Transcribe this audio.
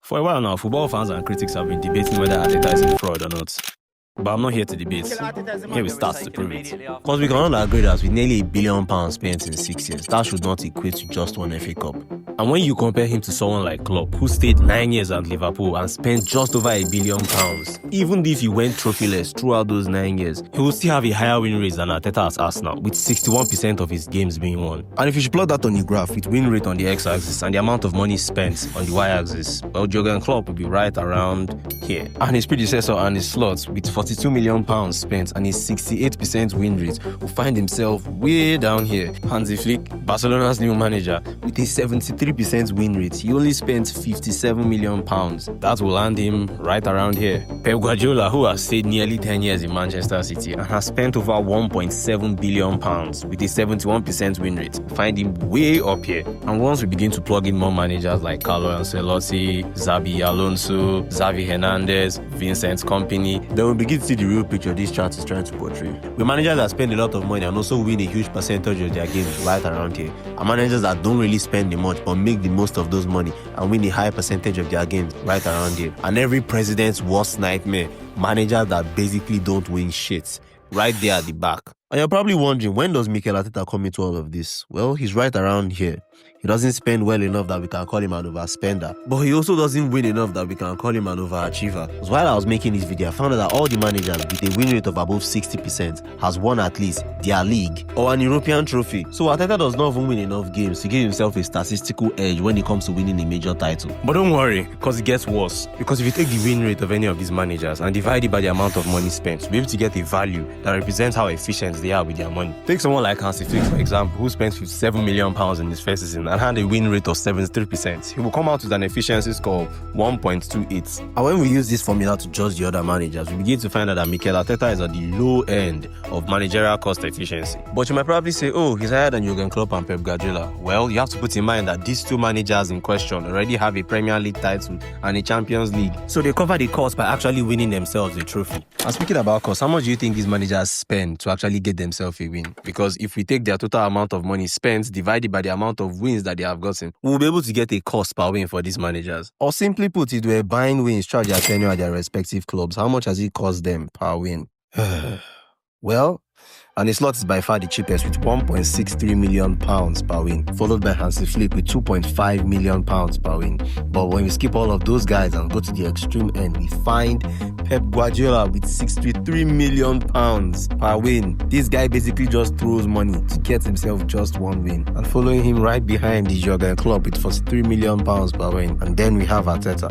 For a while now, football fans and critics have been debating whether Arteta is a fraud or not. But I'm not here to debate. Here we start to prove it. Because we can all agree that with nearly £1 billion spent in 6 years, that should not equate to just one FA Cup. And when you compare him to someone like Klopp, who stayed 9 years at Liverpool and spent just over £1 billion, even if he went trophyless throughout those 9 years, he will still have a higher win rate than Arteta at Arsenal, with 61% of his games being won. And if you should plot that on your graph with win rate on the x-axis and the amount of money spent on the y-axis, well, Jurgen Klopp will be right around here. And his predecessor and his slot, with £42 million spent and his 68% win rate, will find himself way down here. Hansi Flick, Barcelona's new manager, with a 73% win rate, he only spent £57 million. That will land him right around here. Pep Guardiola, who has stayed nearly 10 years in Manchester City and has spent over £1.7 billion with a 71% win rate, will find him way up here. And once we begin to plug in more managers like Carlo Ancelotti, Xabi Alonso, Xavi Hernandez, Vincent Kompany, then we'll begin to see the real picture this chart is trying to portray. With managers that spend a lot of money and also win a huge percentage of their games right around here, and managers that don't really spend the much but make the most of those money and win a high percentage of their games right around here. And every president's worst nightmare, managers that basically don't win shit, right there at the back. And you're probably wondering, when does Mikel Arteta come into all of this? Well, he's right around here. He doesn't spend well enough that we can call him an overspender, but he also doesn't win enough that we can call him an overachiever. Because while I was making this video, I found out that all the managers with a win rate of above 60% has won at least their league or an European trophy. So Arteta does not even win enough games to give himself a statistical edge when it comes to winning a major title. But don't worry, because it gets worse. Because if you take the win rate of any of these managers and divide it by the amount of money spent, you'll be able to get a value that represents how efficient they are with their money. Take someone like Hansi Flick, for example, who spent £57 million in his first season and had a win rate of 73%. He will come out with an efficiency score of 1.28. And when we use this formula to judge the other managers, we begin to find out that Mikel Arteta is at the low end of managerial cost efficiency. But you might probably say, oh, he's higher than Jurgen Klopp and Pep Guardiola. Well, you have to put in mind that these two managers in question already have a Premier League title and a Champions League. So they cover the cost by actually winning themselves a trophy. And speaking about cost, how much do you think these managers spend to actually get themselves a win? Because if we take their total amount of money spent divided by the amount of wins that they have gotten, we'll be able to get a cost per win for these managers. Or simply put, if we're buying wins throughout their tenure at their respective clubs, how much has it cost them per win? Well, and his slot is by far the cheapest with £1.63 million per win, followed by Hansi Flick with £2.5 million per win. But when we skip all of those guys and go to the extreme end, we find Pep Guardiola with £63 million per win. This guy basically just throws money to get himself just one win. And following him right behind is Jurgen Klopp with £43 million per win. And then we have Arteta.